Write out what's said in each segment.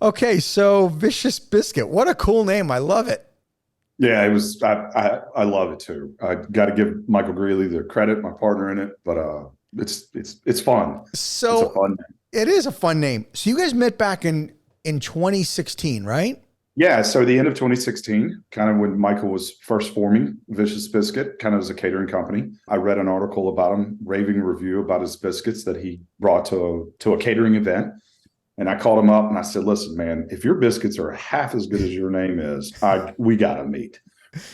Okay, so Vicious Biscuit. What a cool name. I love it. Yeah, it was. I love it too. I got to give Michael Greeley the credit, my partner in it. But it's fun. It's a So fun. it is a fun name. So you guys met back in 2016, right? Yeah. So the end of 2016, kind of when Michael was first forming Vicious Biscuit, kind of as a catering company. I read an article about him, raving review about his biscuits that he brought to a catering event. And I called him up and I said, "Listen, man, if your biscuits are half as good as your name is, we gotta meet."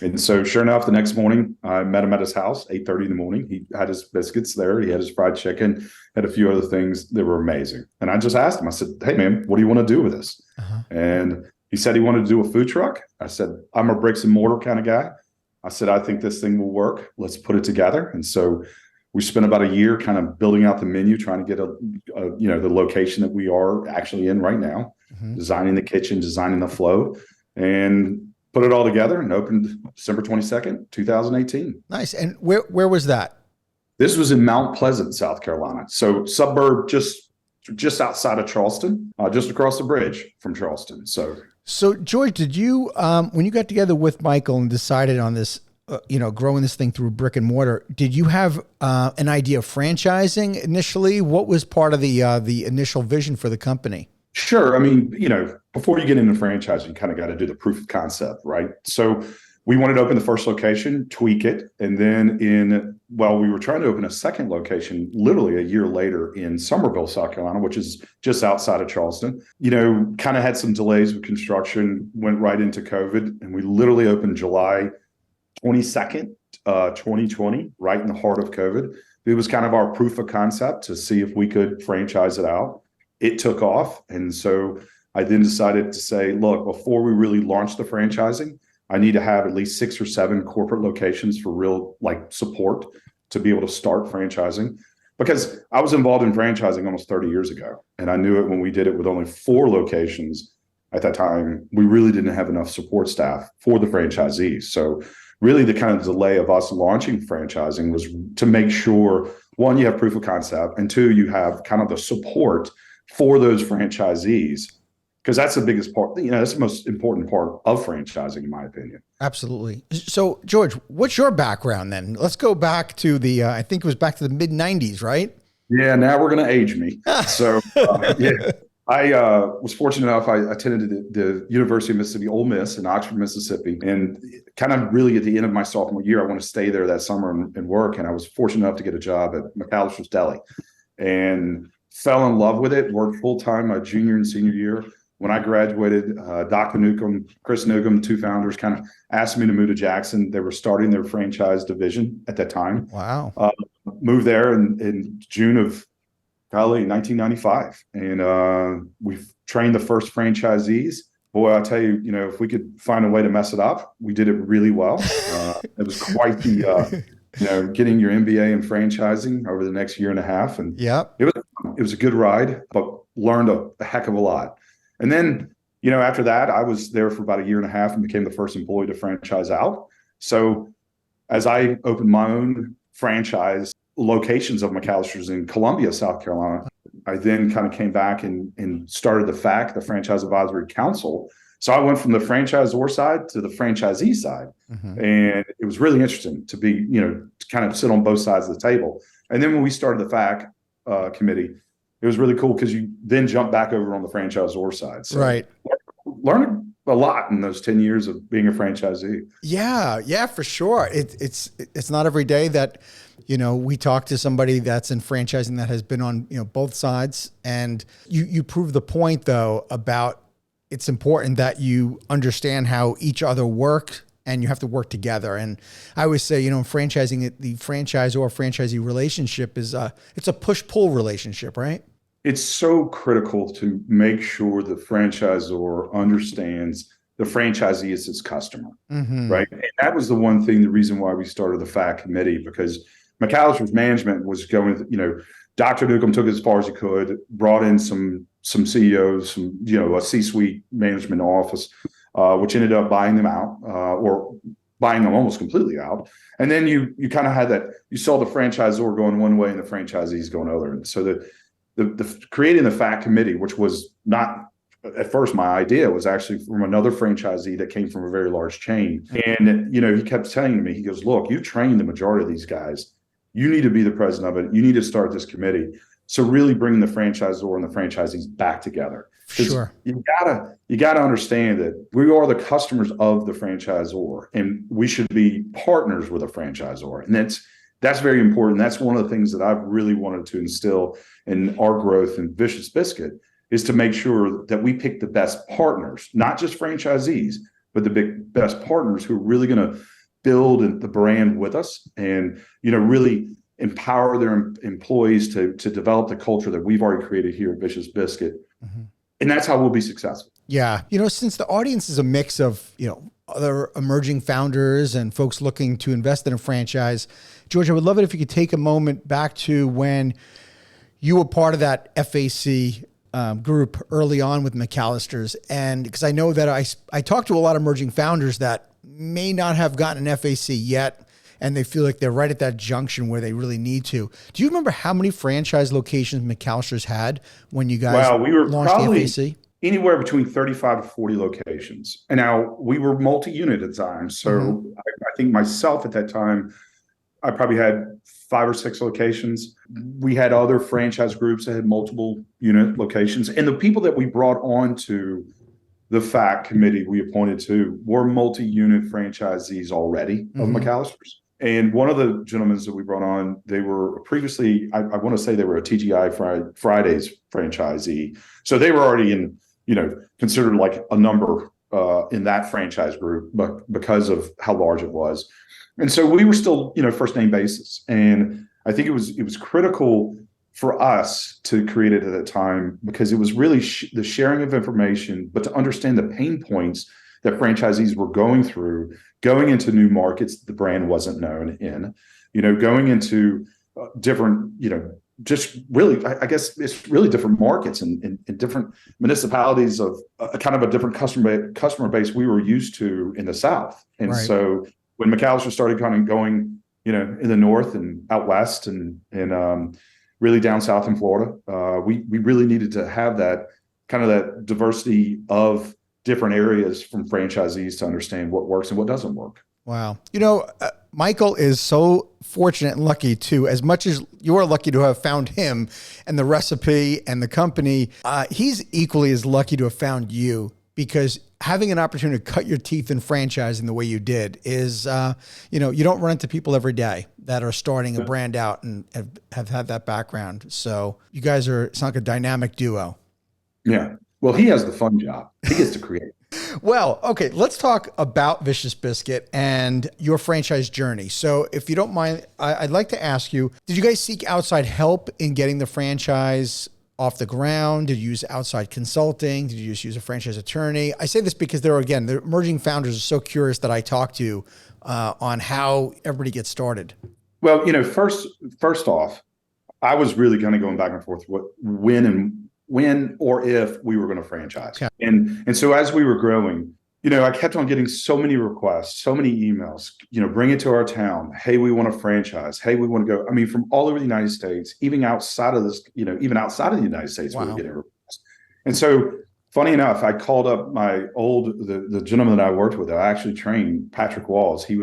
And so, sure enough, the next morning, I met him at his house, 8:30 in the morning. He had his biscuits there. He had his fried chicken, had a few other things that were amazing. And I just asked him, I said, "Hey, man, what do you want to do with this?" Uh-huh. And he said he wanted to do a food truck. I said, "I'm a bricks and mortar kind of guy." I said, "I think this thing will work. Let's put it together." And so we spent about a year kind of building out the menu, trying to get the location that we are actually in right now, Mhm. designing the kitchen, designing the flow, and put it all together and opened December 22nd, 2018. Nice. And where was that? This was in Mount Pleasant, South Carolina. So suburb just outside of Charleston, just across the bridge from Charleston. So So George, did you when you got together with Michael and decided on this, growing this thing through brick and mortar, did you have an idea of franchising initially? What was part of the initial vision for the company? sure. I mean, before you get into franchising, you kind of got to do the proof of concept, right? So we wanted to open the first location, tweak it. And then we were trying to open a second location literally a year later in Summerville, South Carolina, which is just outside of Charleston. Kind of had some delays with construction, went right into COVID, and we literally opened July 22nd, 2020, right in the heart of COVID. It was kind of our proof of concept to see if we could franchise it out. It took off. And so I then decided to say, look, before we really launch the franchising, I need to have at least 6 or 7 corporate locations for real support to be able to start franchising. Because I was involved in franchising almost 30 years ago. And I knew it when we did it with only 4 locations at that time. We really didn't have enough support staff for the franchisees. So really the kind of delay of us launching franchising was to make sure, one, you have proof of concept, and two, you have kind of the support for those franchisees, because that's the biggest part. That's the most important part of franchising, in my opinion. Absolutely. So George, what's your background then? Let's go back to I think it was back to the mid 90s, right? Yeah, now we're going to age me. So, yeah, I was fortunate enough. I attended the University of Mississippi, Ole Miss in Oxford, Mississippi, and kind of really at the end of my sophomore year, I want to stay there that summer and work. And I was fortunate enough to get a job at McAlister's Deli, and fell in love with it. Worked full time my junior and senior year. When I graduated, Dr. Newcomb, Chris Newcomb, the two founders, kind of asked me to move to Jackson. They were starting their franchise division at that time. Wow. Moved there in June of probably 1995, and we've trained the first franchisees. Boy, I tell you, if we could find a way to mess it up, we did it really well. It was quite the getting your MBA in franchising over the next year and a half, and Yep. it was a good ride, but learned a heck of a lot. And then, after that, I was there for about a year and a half and became the first employee to franchise out. So as I opened my own franchise locations of McAlister's in Columbia, South Carolina, I then kind of came back and started the FAC, the Franchise Advisory Council. So I went from the franchisor side to the franchisee side. Hmm. And it was really interesting to be, to kind of sit on both sides of the table. And then when we started the FAC committee, it was really cool because you then jump back over on the franchisor side. So Right. learned a lot in those 10 years of being a franchisee. Yeah, yeah, for sure. It's not every day that, we talk to somebody that's in franchising that has been on, both sides. And you prove the point though about it's important that you understand how each other work and you have to work together. And I always say, franchising, the franchisor franchisee relationship it's a push-pull relationship, right? It's so critical to make sure the franchisor understands the franchisee is his customer, Mm-hmm. right? And that was the reason why we started the FAC committee, because McAlister's management was going, Dr. Newcomb took it as far as he could, brought in some CEOs, a C-suite management office, which ended up buying them out, or buying them almost completely out. And then you kind of had that, you saw the franchisor going one way and the franchisees going other. And so the creating the FAC committee, which was not at first, my idea was actually from another franchisee that came from a very large chain. And, he kept saying to me, he goes, look, you trained the majority of these guys. You need to be the president of it. You need to start this committee. So really bring the franchisor and the franchisees back together. Sure. You gotta understand that we are the customers of the franchisor, and we should be partners with a franchisor. And that's very important. That's one of the things that I've really wanted to instill in our growth in Vicious Biscuit, is to make sure that we pick the best partners, not just franchisees, but the best partners who are really going to build the brand with us, and really empower their employees to develop the culture that we've already created here at Vicious Biscuit. Mm-hmm. And that's how we'll be successful. Yeah. Since the audience is a mix of, other emerging founders and folks looking to invest in a franchise, George, I would love it if you could take a moment back to when you were part of that FAC group early on with McAlister's. And because I know that I talked to a lot of emerging founders that may not have gotten an FAC yet, and they feel like they're right at that junction where they really need to. Do you remember how many franchise locations McAlister's had when you guys launched the FAC? Anywhere between 35 to 40 locations. And now we were multi-unit at times. So I think myself at that time, I probably had 5 or 6 locations. We had other franchise groups that had multiple unit locations. And the people that we brought on to the FAC committee we appointed to were multi-unit franchisees already of McAlister's. And one of the gentlemen that we brought on, they were previously, I want to say they were a TGI Fridays franchisee. So they were already in, considered like a number in that franchise group, but because of how large it was. And so we were still, first name basis. And I think it was critical for us to create it at that time, because it was really the sharing of information, but to understand the pain points that franchisees were going through, going into new markets the brand wasn't known in, going into different, just really, I guess it's really different markets and different municipalities of kind of a different customer base we were used to in the South. And so when McAlister started kind of going, in the North and out West and really down South in Florida, we really needed to have that kind of that diversity of different areas from franchisees to understand what works and what doesn't work. Wow. Michael is so fortunate and lucky too, as much as you are lucky to have found him and the recipe and the company, he's equally as lucky to have found you, because having an opportunity to cut your teeth in franchising the way you did is, you don't run into people every day that are starting a brand out and have had that background. So you guys it's like a dynamic duo. Yeah. Well, he has the fun job. He gets to create. Well, okay, let's talk about Vicious Biscuit and your franchise journey. So if you don't mind, I'd like to ask you, did you guys seek outside help in getting the franchise off the ground? Did you use outside consulting? Did you just use a franchise attorney? I say this because the emerging founders are so curious that I talk to on how everybody gets started. Well, first off, I was really kind of going back and forth when or if we were going to franchise. Okay. And so as we were growing, I kept on getting so many requests, so many emails, bring it to our town. Hey, we want to franchise. Hey, we want to go. I mean, from all over the United States, even outside of this, even outside of the United States, we were getting requests. And so funny enough, I called up the gentleman that I worked with. I actually trained, Patrick Walls. He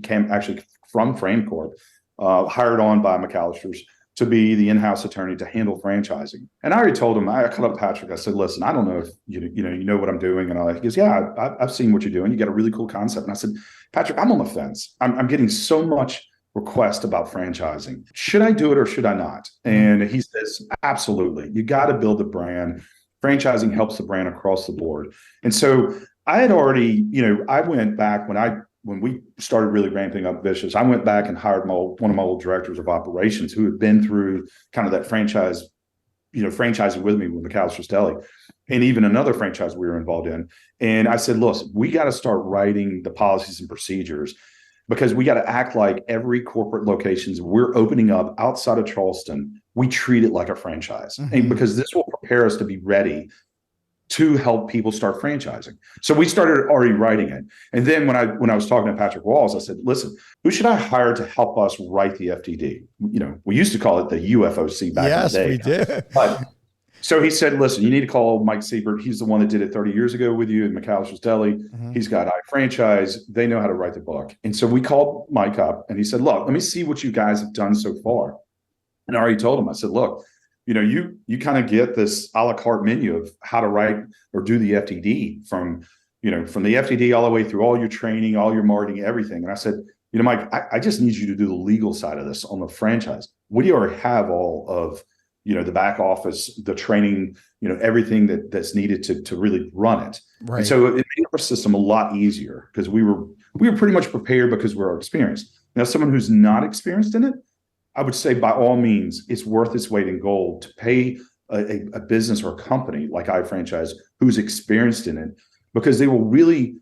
came actually from Frame Corp, hired on by McAlister's to be the in-house attorney to handle franchising. And I already told him, I called up Patrick. I said, listen, I don't know if you know what I'm doing. And he goes, yeah, I've seen what you're doing. You got a really cool concept. And I said, Patrick, I'm on the fence. I'm getting so much request about franchising. Should I do it or should I not? And he says, absolutely. You got to build the brand. Franchising helps the brand across the board. And so I had already, I went back when we started really ramping up Vicious, I went back and hired one of my old directors of operations who had been through kind of that franchise, franchising with me with McAlister's Deli, and even another franchise we were involved in. And I said, listen, we got to start writing the policies and procedures, because we got to act like every corporate locations we're opening up outside of Charleston, we treat it like a franchise. Mm-hmm. And because this will prepare us to be ready to help people start franchising. So we started already writing it. And then when I was talking to Patrick Walls, I said, listen, who should I hire to help us write the FTD? We used to call it the UFOC back in the day. Yes, we did. So he said, listen, you need to call Mike Siebert. He's the one that did it 30 years ago with you in McAlister's Deli. Mm-hmm. He's got iFranchise. They know how to write the book. And so we called Mike up and he said, look, let me see what you guys have done so far. And I already told him, I said, look, you kind of get this a la carte menu of how to write or do the FTD from the FTD all the way through all your training, all your marketing, everything. And I said, Mike, I just need you to do the legal side of this on the franchise. We already have all of, the back office, the training, everything that's needed to really run it. Right. And so it made our system a lot easier because we were pretty much prepared because we're experienced. Now, someone who's not experienced in it, I would say by all means, it's worth its weight in gold to pay a business or a company like iFranchise who's experienced in it, because they'll really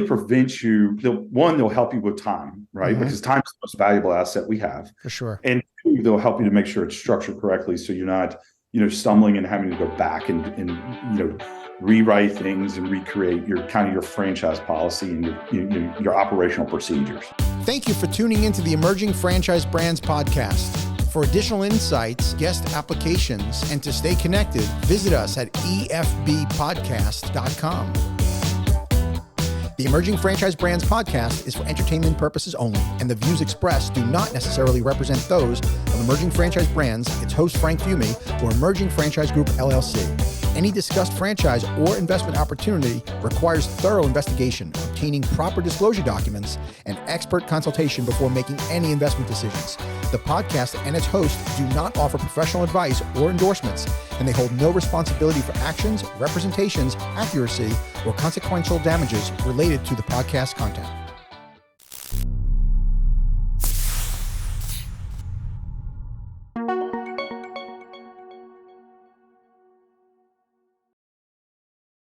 prevent you. They'll help you with time, right? Mm-hmm. Because time is the most valuable asset we have. For sure. And two, they'll help you to make sure it's structured correctly so you're not, stumbling and having to go back and rewrite things and recreate your franchise policy and your operational procedures. Thank you for tuning into the Emerging Franchise Brands podcast. For additional insights, guest applications, and to stay connected, visit us at efbpodcast.com. The Emerging Franchise Brands podcast is for entertainment purposes only, and the views expressed do not necessarily represent those of Emerging Franchise Brands, its host Frank Fiume, or Emerging Franchise Group, LLC. Any discussed franchise or investment opportunity requires thorough investigation, obtaining proper disclosure documents, and expert consultation before making any investment decisions. The podcast and its hosts do not offer professional advice or endorsements, and they hold no responsibility for actions, representations, accuracy, or consequential damages related to the podcast content.